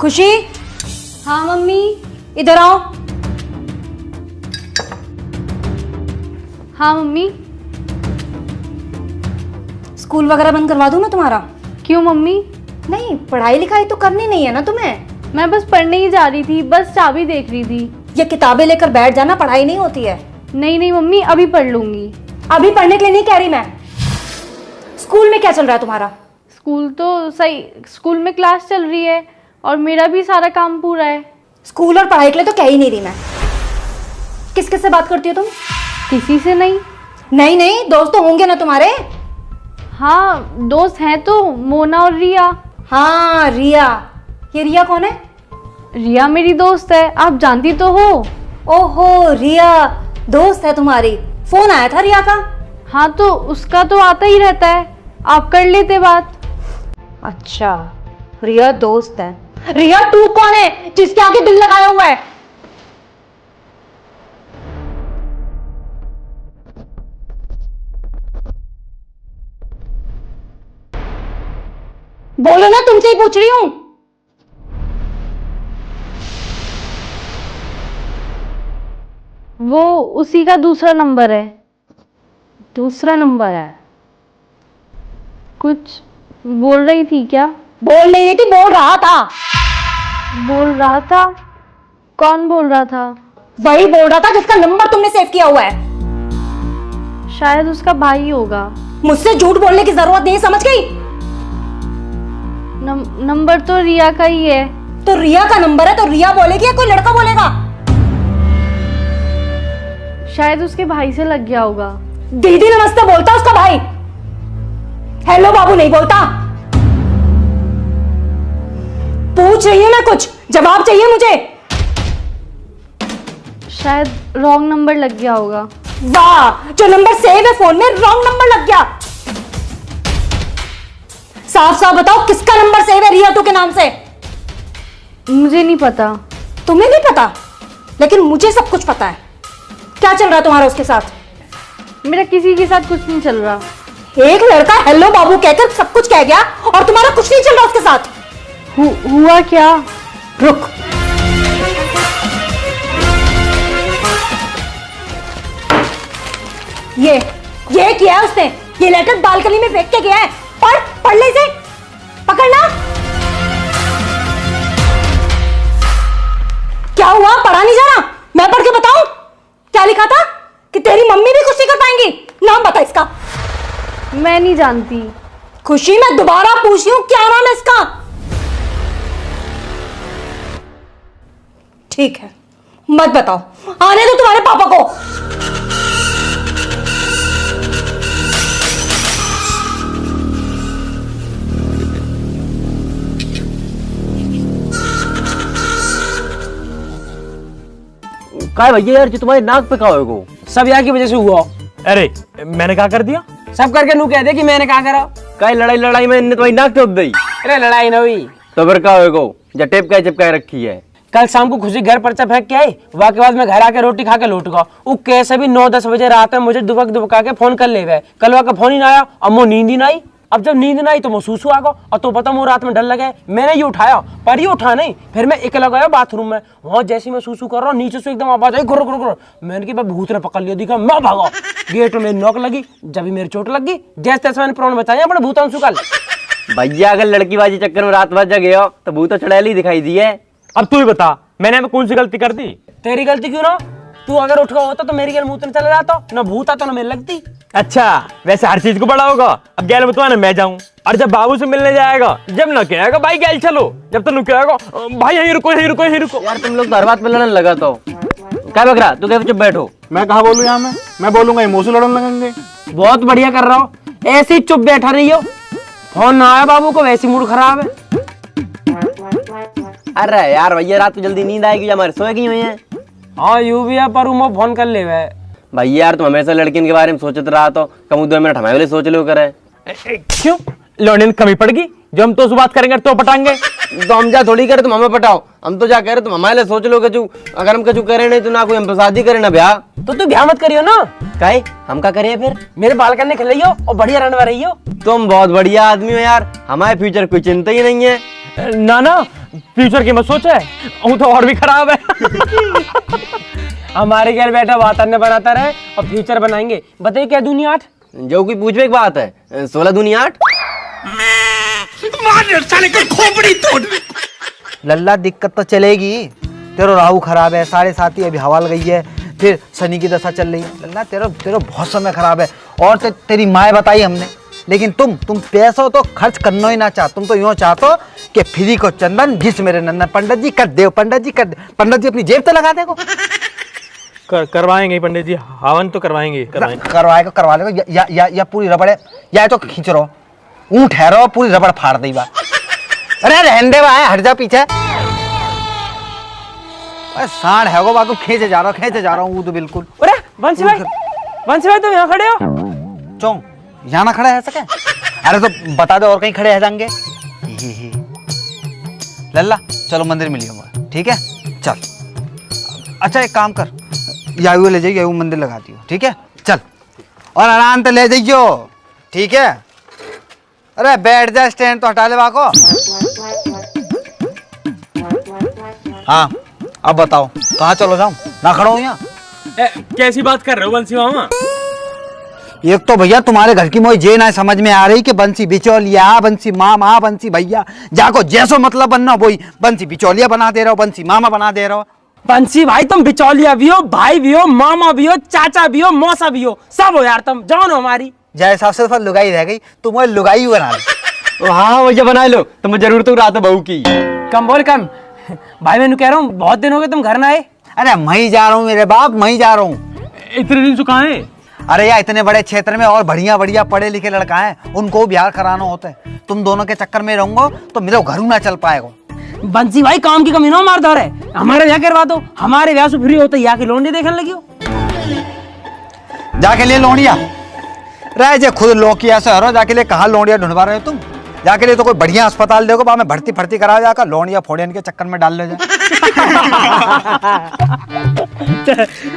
खुशी। हाँ मम्मी, इधर आओ। हाँ मम्मी। स्कूल वगैरह बंद करवा दूं मैं तुम्हारा? क्यों मम्मी? नहीं, पढ़ाई लिखाई तो करनी नहीं है ना तुम्हें? मैं बस पढ़ने ही जा रही थी, बस चाबी देख रही थी। ये किताबें लेकर बैठ जाना, पढ़ाई नहीं होती है। नहीं नहीं मम्मी, अभी पढ़ लूंगी। अभी पढ़ने के लिए नहीं कह रही मैं। स्कूल में क्या चल रहा है तुम्हारा? स्कूल तो सही, स्कूल में क्लास चल रही है और मेरा भी सारा काम पूरा है। स्कूल और पढ़ाई के लिए तो कह ही नहीं रही मैं। किस किस से बात करती हो तुम? किसी से नहीं। नहीं नहीं, दोस्त तो होंगे ना तुम्हारे? हाँ दोस्त हैं तो, मोना और रिया। हाँ रिया। ये रिया कौन है? रिया मेरी दोस्त है, आप जानती तो हो। ओहो, रिया दोस्त है तुम्हारी। फोन आया था रिया का? हाँ तो उसका तो आता ही रहता है, आप कर लेते बात। अच्छा, रिया दोस्त है। रिया तू कौन है जिसके आगे दिल लगाया हुआ है? बोलो ना, तुमसे ही पूछ रही हूं। वो उसी का दूसरा नंबर है। दूसरा नंबर है? कुछ बोल रही थी क्या? बोल नहीं रही थी, बोल रहा था। बोल रहा था? कौन बोल रहा था? वही बोल रहा था जिसका नंबर तुमने सेव किया हुआ है। शायद उसका भाई होगा। मुझसे झूठ बोलने की जरूरत नहीं, समझ गई? नंबर तो रिया का ही है। तो रिया का नंबर है तो रिया बोलेगी या कोई लड़का बोलेगा? शायद उसके भाई से लग गया होगा। दीदी नमस्ते बोलता उसका भाई, हेलो बाबू नहीं बोलता। पूछ रही हूं मैं, कुछ जवाब चाहिए मुझे। शायद रॉन्ग नंबर लग गया होगा। वाह, जो नंबर सेव है फोन में रॉन्ग नंबर लग गया। साफ साफ बताओ किसका नंबर सेव है रिया तू के नाम से? मुझे नहीं पता। तुम्हें नहीं पता? लेकिन मुझे सब कुछ पता है। क्या चल रहा है तुम्हारा उसके साथ? मेरा किसी के साथ कुछ नहीं चल रहा। एक लड़का हेलो बाबू कहकर सब कुछ कह गया और तुम्हारा कुछ नहीं चल रहा उसके साथ। हुआ क्या? रुक, ये किया है उसने। ये लेटर बालकनी में फेंक के गया है। पढ़ ले इसे, पकड़ना। क्या हुआ, पढ़ा नहीं जा रहा? मैं पढ़ के बताऊं क्या लिखा था? कि तेरी मम्मी भी कुछ नहीं कर पाएंगी। नाम बता इसका। मैं नहीं जानती। खुशी, मैं दोबारा पूछ रही हूं, क्या नाम है इसका? ठीक है, मत बताओ, आने दो तुम्हारे पापा को। काय भैया यार, जो तुम्हारे नाक पे कहा हो सब यहाँ की वजह से हुआ। अरे मैंने क्या कर दिया? सब करके नू कह दे कि मैंने कहा करा। काय लड़ाई में इनने तुम्हारी नाक टोक दी। अरे लड़ाई न हुई तो फिर क्या होगा? जब टेप का चिपकाए रखी है। कल शाम को खुशी घर पर्चा फेंक के आई, वहाँ के बाद मैं घर आके रोटी खा के लौट गया। वो कैसे भी 9-10 बजे रात में मुझे दुबका के फोन कर ले गए। कल वहाँ का फोन ही ना आया, अब वो नींद ही ना आई। अब जब नींद ना आई तो मैं सूसू आ गया। और तो पता, वो रात में डर लगे, मैंने ये उठाया पर ये उठा नहीं। फिर मैं अकेला गया बाथरूम में। वहाँ जैसे मैं सूसू कर रहा हूँ, नीचे से एकदम आवाज आई, गुर गुर गुर। मैंने की भूत ने पकड़ लिया, दिखा मैं भागा। गेट में मेरी नोक लगी, जब भी मेरी चोट लग गई। जैसे तैसे मैंने प्राण बचाया अपने भूतांशु कल। भैया अगर लड़कीबाजी चक्कर में रात भर जगे हो तो भूत चुड़ैल ही दिखाई दी है। अब तू ही बता, मैंने कौन सी गलती कर दी? तेरी गलती क्यों ना? तू अगर उठ गया होता तो मेरी गल मुंह में चला जाता, ना भूत आता ना मेरे लगती। अच्छा, वैसे हर चीज को बड़ा होगा। अब गैल में तो ना मैं जाऊं, और जब बाबू से मिलने जाएगा, जब ना कहेगा भाई गैल चलो, जब तो कहेगा भाई यहीं रुको यहीं रुको यहीं रुको। यार तुम लोग तो हर बात में लड़ने लगा। तो क्या बक रहा, तू कह चुप बैठो। मैं कहा बोलूं यहाँ में? मैं बोलूंगा मुंह से लड़ने लगेंगे। बहुत बढ़िया कर रहा हो, ऐसे ही चुप बैठा रही हो। फोन ना आया बाबू को, वैसे मूड खराब है। अरे यार भैया, रात को जल्दी नींद आएगी, हमारे सोए की हुई है। हाँ यू भी है, पर वो फोन कर ले वे। भैया यार तुम हमेशा लड़कियों के बारे में सोचते रहा तो कम 2 मिनट हमारे लिए सोच लो करे। क्यों लौंडे में कमी पड़गी? जो हम तो उस बात करेंगे तो पटाएंगे। तो हम जा थोड़ी करे तुम हमें पटाओ, हम तो जा कह रहे तुम हमारे लिए सोच लो। कचू अगर हम कचू करे नहीं तो ना कोई हम शादी करे ना ब्याह। तो तू ब्याह मत करियो ना। काहे हम क्या करिए फिर? मेरे बाल करने खिलाइयो और बढ़िया रनवा रही हो। तुम बहुत बढ़िया आदमी हो यार, हमारे फ्यूचर कोई चिंता ही नहीं है। ना ना फ्यूचर की मत सोच है, वो तो और भी खराब है। हमारे घर बैठा वातावरण बनाता रहे और फ्यूचर बनाएंगे। बताइए क्या दुनिया 8? जो की पूछने की बात है, 16 दूनी 8। लल्ला दिक्कत तो चलेगी, तेरा राहु खराब है, 7.5 अभी हवा गई है, फिर शनि की दशा चल रही है। लल्ला तेरा बहुत समय खराब है। और तेरी माँ बताई हमने, लेकिन तुम पैसों तो खर्च करना ही ना चाह। तुम तो यूँ चाहते कि फ्री को चंदन घिस मेरे नंदन, पंडित जी कर दे, पंडित जी कर दे। पंडित जी अपनी जेब तो लगा देगो। करवाएंगे पंडित जी, हवन तो करवाएंगे। करवा लेगा या पूरी रबड़ है, या तो खींच रहो, ऊँट है रहो, पूरी रबड़ फाड़ दी बा। अरे रहने दे बा, हट जा पीछे। सांड है गो बाको, खींचे जा रहा हूँ तो बिल्कुल। अरे बंसी भाई तुम यहाँ खड़े हो? चौं यहाँ ना खड़ा है सके? अरे तो बता दो और कहीं खड़े हैं जाएंगे। लल्ला चलो मंदिर मिलिएगा, ठीक है? चल अच्छा एक काम कर, यायू ले जाइए, यायू मंदिर लगाती हो, ठीक है? चल और आराम से ले जाइयो, ठीक है? अरे बैठ जा, स्टैंड तो हटा ले बाको। हाँ अब बताओ कहाँ चलो जाऊं, ना खड़ा हूं यहाँ। कैसी बात कर रहे हो बंसी मामा? एक तो भैया तुम्हारे घर की मोई जे ना समझ में आ रही कि बंसी बिचौलिया, बंसी मामा, बंसी भैया, जाको जैसो मतलब बनना वही बंसी बिचौलिया बना दे रहे हो, बंसी मामा बना दे रहे हो। बंसी भाई तुम बिचौलिया भी हो, भाई भी हो, मामा भी हो, चाचा भी हो, मौसा भी हो, सब हो यार, तुम जान हो हमारी। जय हिसाब से लुगाई रह गई, तुम वो लुगाई बना लो। हाँ भैया बना लो, तुम्हें जरूरत हो रात बहू की। कम बोल कम। भाई मैं कह रहा हूँ बहुत दिन हो गए तुम घर ना आए। अरे मैं ही जा रहा हूँ मेरे बाप, मैं ही जा रहा हूँ। इतने दिन से कहाँ है? अरे यार इतने बड़े क्षेत्र में और बढ़िया पढ़े लिखे लड़का है, उनको ब्याह कराना होता है। तुम दोनों के चक्कर में रहूंगा तो मेरे घर ना चल पाएगा। बंसी भाई काम की कमी ना मार दो, हमारे ब्याह करवा दो, हमारे ब्याह से फ्री होते यहाँ की लोन देखने लगी हो। जाके लिए लोनिया रह जे, खुद लोकिया से हरो, जाके लिए कहाँ लोनिया ढूंढवा रहे हो तुम? जाके लिए तो कोई बढ़िया अस्पताल देखो, बाद में भर्ती करा जाकर लोनिया फोड़ियन के चक्कर में डाल ले जाए।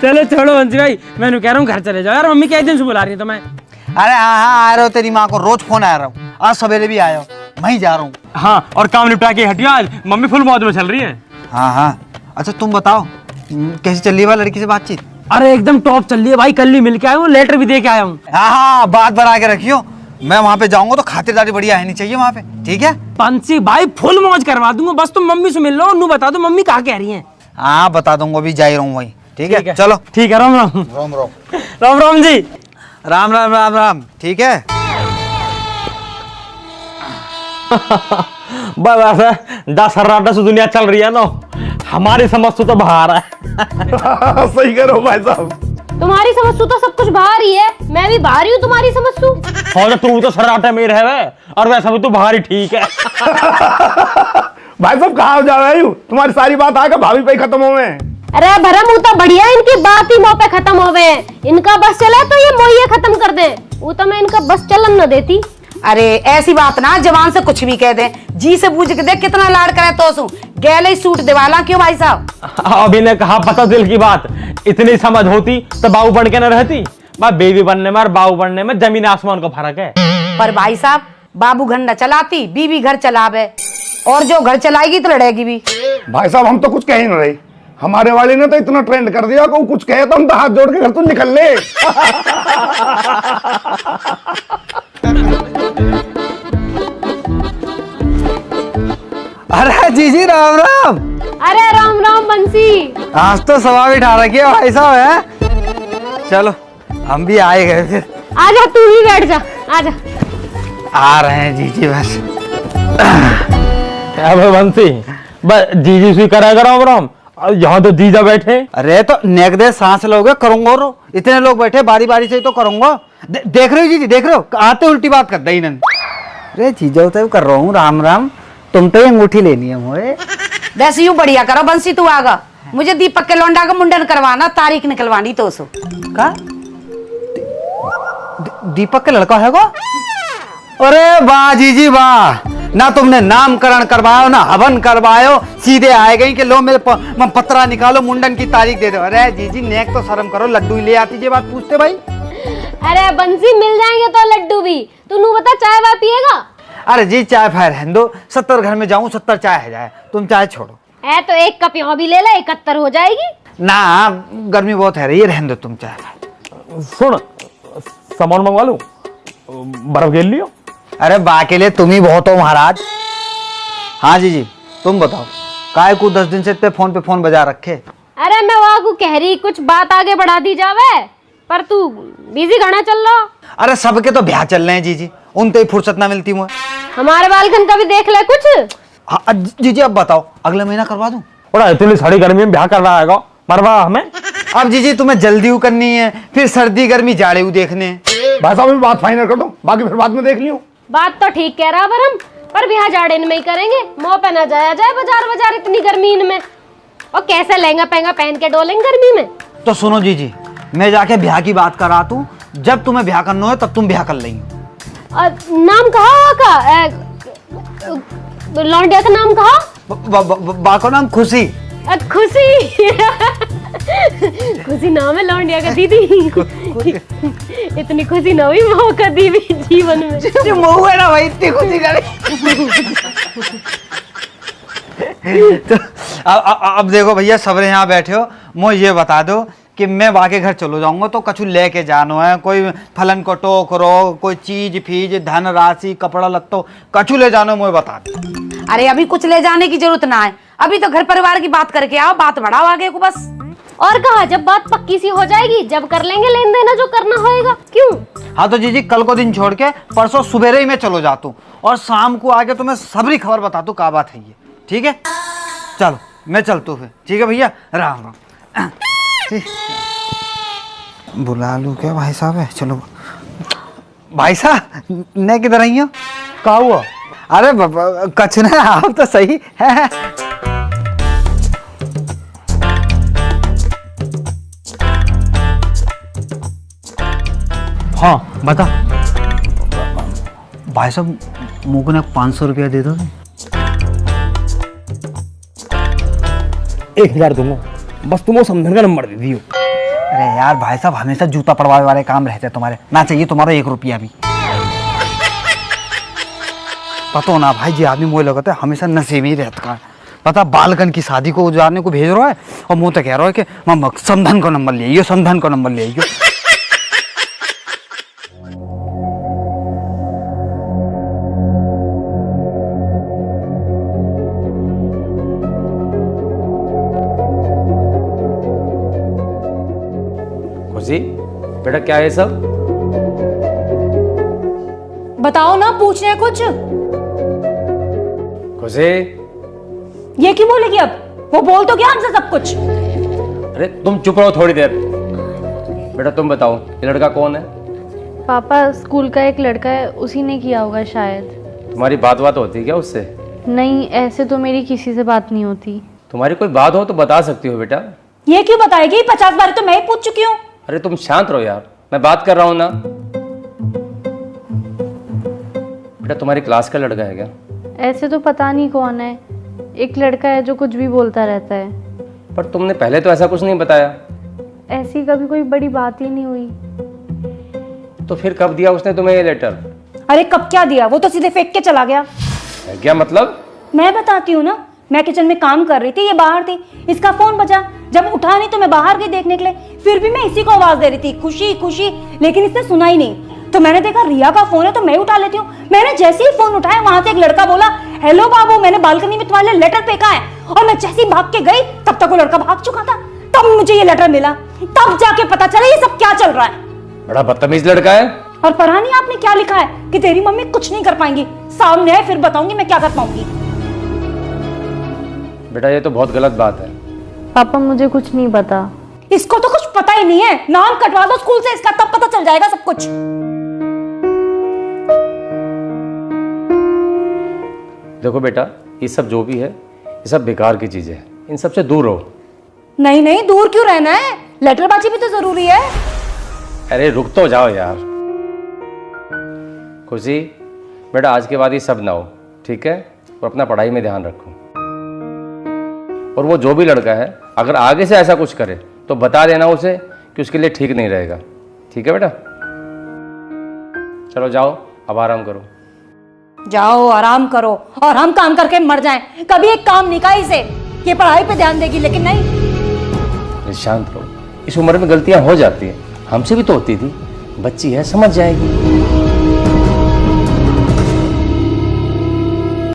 चलो छोड़ो बंसी भाई, मैं कह रहा हूँ घर चले जाओ यार, मम्मी कई दिन से बुला रही है तो मैं। अरे हाँ आ रहे हो, तेरी माँ को रोज फोन आ रहा हूँ, आज सवेरे भी आया हो, मैं ही जा रहा हूँ। हाँ और काम निपटा के हटिया, आज मम्मी फुल मौज में चल रही है। हाँ अच्छा तुम बताओ कैसी चल रही है लड़की से बातचीत? अरे एकदम टॉप चल रही है भाई, कल ही मिल के आया हूँ, लेटर भी दे के आया हूँ। हाँ बात बना के रखियो, मैं वहाँ पे जाऊंगा तो खातिरदारी बढ़िया है नहीं चाहिए वहाँ पे, ठीक है? बंसी भाई फुल मौज करवा दूंगा, बस तुम मम्मी से मिल लो, नू बता दो मम्मी कहाँ कह रही है। हाँ बता दूंगा, अभी जा ही रहा हूँ वही, ठीक है? चलो ठीक है, राम राम। राम राम राम राम जी। राम राम राम राम, ठीक है? बस 10 से दुनिया चल रही है ना, हमारी समझ तो बाहर है। सही करो भाई साहब। तुम्हारी समझ तो सब कुछ बाहर ही है, मैं भी बाहर ही हूँ तुम्हारी समझ। और तू तो सर्राटे में रहे, और वैसा भी तू बाहर ही ठीक है। भाई साहब कहाँ जा रहे हो? तुम्हारी सारी बात आकर भाभी पे ही खत्म हो गए। अरे भरम वो तो बढ़िया, इनकी बात ही मुंह पे खत्म हो गए। इनका बस चला तो ये मोहिए खत्म कर दे, वो तो मैं इनका बस चलन न देती। अरे ऐसी बात ना जवान से कुछ भी कह दे, जी से पूछ के देख कितना लाड करे तो सू गैले सूट दिवाला क्यों भाई साहब? अभी ने कहा पता दिल की बात, इतनी समझ होती तो बाबू बन के न रहती। बेबी बनने में और बाबू बनने में जमीन आसमान का फर्क है। पर भाई साहब बाबू घर न चलाती, बीबी घर चलावे, और जो घर चलाएगी तो लड़ेगी भी। भाई साहब हम तो कुछ कह ही नहीं रही, हमारे वाले ने तो इतना ट्रेंड कर दिया कि कुछ कहे तो हम तो हाथ जोड़ के घर तो निकल ले। अरे जी राम राम। अरे राम राम बंसी, आज तो सभा बिठा रखी है भाई साहब है। चलो हम भी आए गए फिर। आजा तू भी बैठ जा, आजा। आ रहे हैं जी बस। अब बंसी जीजी सी करेगा राम राम, यहाँ तो जीजा बैठे। अरे तो नेक दे सांस लोगे करूंगा रो, इतने लोग बैठे बारी बारी से ही तो करूंगा। देख रहे हो जी, देख रहे हो आते उल्टी बात कर दई नन। अरे जीजा तो कर रहा हूँ राम राम, तुम तो ये अंगूठी लेनी है मोए। वैसे यूं बढ़िया करो बंसी, तू आगा, मुझे दीपक के लौंडा का मुंडन करवाना, तारीख निकलवानी तो सो का दीपक के लड़का है वो? अरे वाह जीजी वाह, ना तुमने नामकरण करवायो ना हवन करवायो, सीधे आए गई कि लो मेरे पत्रा निकालो मुंडन की तारीख दे दो। अरे जीजी नेक तो शर्म करो, लड्डू ही ले आती ये बात पूछते भाई। अरे बंसी मिल जाएंगे तो लड्डू भी, तू नू बता चाय वाय पिएगा? अरे जी चाय फायर रहने दो, 70 घर में जाऊं 70 चाय है जाए, तुम चाय छोड़ो। है तो एक कप यहाँ भी ले ले, 71 हो जाएगी। ना गर्मी बहुत है, ये रहने दो तुम चाय। सुन, सामान मंगवा लूं, बर्फ घेर लियो। अरे बा के लिए तुम ही बहुत हो महाराज। हाँ जी तुम बताओ, काय को 10 दिन से इतने फोन पे फोन बजा रखे। अरे मैं वहाँ को कह रही कुछ बात आगे बढ़ा दी जावे, पर तू बिजी घना चल रहा। अरे सबके तो ब्याह चल रहे हैं जी, उनते ही फुर्सत ना मिलती मुझे। हमारे बालकन का भी देख ले कुछ। हाँ जी अब बताओ, अगले महीना करवा दूं? बड़ा इतनी सारी गर्मी में ब्याह कर रहा है मरवा हमें। अब जी तुम्हें जल्दी करनी है, फिर सर्दी गर्मी जाड़े देखने। भाई साहब बात फाइनल कर दो, बाकी फिर बाद में देख लियो। बात तो ठीक कह रहा बरम, पर ब्याह जाड़े में ही करेंगे, मुंह पे ना जाया जाए बाजार इतनी गर्मी में। और कैसे लहंगा पहंगा पहन के डोलेंगे गर्मी में। तो सुनो जी मैं जाके ब्याह की बात करा तू, जब तुम्हें ब्याह करना है तब तुम ब्याह कर लेंगे। नाम कहा का? लौंडिया का नाम कहा? बा का नाम खुशी। खुशी खुशी नाम है लौंडिया का दीदी। इतनी खुशी ना हुई मौका दी भी जीवन में। मुँह है ना भाई, इतनी खुशी करे। तो अब देखो भैया, सबरे यहाँ बैठे हो, मुझे ये बता दो कि मैं वाके घर चलो जाऊंगा तो कछु लेके जानो है, कोई फलन को टोकरो, कोई चीज फीज धन राशि कपड़ा लत्तो कछु ले जानो, मुझे बता दो। अरे अभी कुछ ले जाने की जरूरत ना है, अभी तो घर परिवार की बात करके आओ, बात बढ़ाओ आगे को बस। और कहा जब बात पक्की सी हो जाएगी जब कर लेंगे लेन देना जो करना होएगा। क्यों? हाँ तो जी कल को दिन छोड़ के परसों सुबह ही मैं चलो जाता हूँ, और शाम को आके तुम्हें सबरी खबर बता दूँ क्या बात है ये। ठीक है चलो मैं चलता हूँ फिर। ठीक है भैया, राम राम। बुला लूँ क्या भाई साहब है? चलो भाई साहब ने किधर आई हो? क्या हुआ? अरे कछ ना, आप तो सही है। हाँ बता। भाई साहब मुझको ना 500 रुपया दे दो। 1000 दूंगा, बस तुम वो समझन का नंबर दे दियो। अरे यार भाई साहब हमेशा जूता पड़वाने वाले काम रहते हैं तुम्हारे, ना चाहिए तुम्हारा 1 रुपया भी। पता ना भाई जी, आदमी मुझे लगता है हमेशा नशे में ही रहता है। पता बालकन की शादी को जाने को भेज रहा है और मुँह तो कह रहा है कि मामा समधन का नंबर ले आइयो, समधन का नंबर ले आइयो। खुशी बेटा क्या है सब? बताओ ना, पूछ रहे हैं कुछ। खुशी ये क्यों बोलेगी अब? वो बोल तो क्या हमसे सब कुछ। अरे तुम चुप रहो थोड़ी देर। बेटा तुम बताओ ये लड़का कौन है? पापा स्कूल का एक लड़का है, उसी ने किया होगा शायद। तुम्हारी बात होती है क्या उससे? नहीं, ऐसे तो मेरी किसी से बात नहीं होती। तुम्हारी कोई बात हो तो बता सकती हो बेटा। ये क्यों बताएगी? 50 बार तो मैं ही पूछ चुकी हूँ। अरे तुम शांत रहो यार, मैं बात कर रहा हूं ना। बेटा तुम्हारी क्लास का लड़का है क्या? ऐसे तो पता नहीं कौन है, एक लड़का है जो कुछ भी बोलता रहता है। पर तुमने पहले तो ऐसा कुछ नहीं बताया। ऐसी कभी कोई बड़ी बात ही नहीं हुई। तो फिर कब दिया उसने तुम्हें ये लेटर? अरे कब क्या दिया, वो तो सीधे फेंक के चला गया। क्या मतलब? मैं बताती हूँ ना, मैं किचन में काम कर रही थी, ये बाहर थी, इसका फोन बजा, जब उठा नहीं तो मैं बाहर गई देखने के लिए, फिर भी मैं इसी को आवाज दे रही थी खुशी खुशी, लेकिन इसने सुना ही नहीं। तो मैंने देखा रिया का फोन है तो मैं उठा लेती हूँ। मैंने जैसे ही फोन उठाया वहां से एक लड़का बोला, हेलो बाबू मैंने बालकनी में तुम्हारे लेटर फेंका है, और मैं जैसे ही भाग के गई तब तक वो लड़का भाग चुका था। तब मुझे ये लेटर मिला, तब जाके पता चला ये सब क्या चल रहा है। बड़ा बदतमीज लड़का है। और पढ़ा नहीं आपने क्या लिखा है कि तेरी मम्मी कुछ नहीं कर पाएंगी, सामने है फिर बताऊंगी मैं क्या कर पाऊंगी। बेटा ये तो बहुत गलत बात है। पापा मुझे कुछ नहीं पता। इसको तो कुछ पता ही नहीं है, नाम कटवा दो स्कूल से इसका, तब पता चल जाएगा सब कुछ। देखो बेटा ये सब जो भी है ये सब बेकार की चीजें हैं, इन सब से दूर रहो। नहीं नहीं दूर क्यों रहना है, लेटरबाजी भी तो जरूरी है। अरे रुक तो जाओ यार। खुशी बेटा आज के बाद ये सब ना हो, ठीक है? और अपना पढ़ाई में ध्यान रखो। और वो जो भी लड़का है अगर आगे से ऐसा कुछ करे तो बता देना उसे कि उसके लिए ठीक नहीं रहेगा, ठीक है बेटा? चलो जाओ अब आराम करो। जाओ आराम करो और हम काम करके मर जाएं। कभी एक काम नहीं कहा इसे, ये पढ़ाई पे ध्यान देगी, लेकिन नहीं। शांत रहो, इस उम्र में गलतियां हो जाती हैं, हमसे भी तो होती थी। बच्ची है, समझ जाएगी।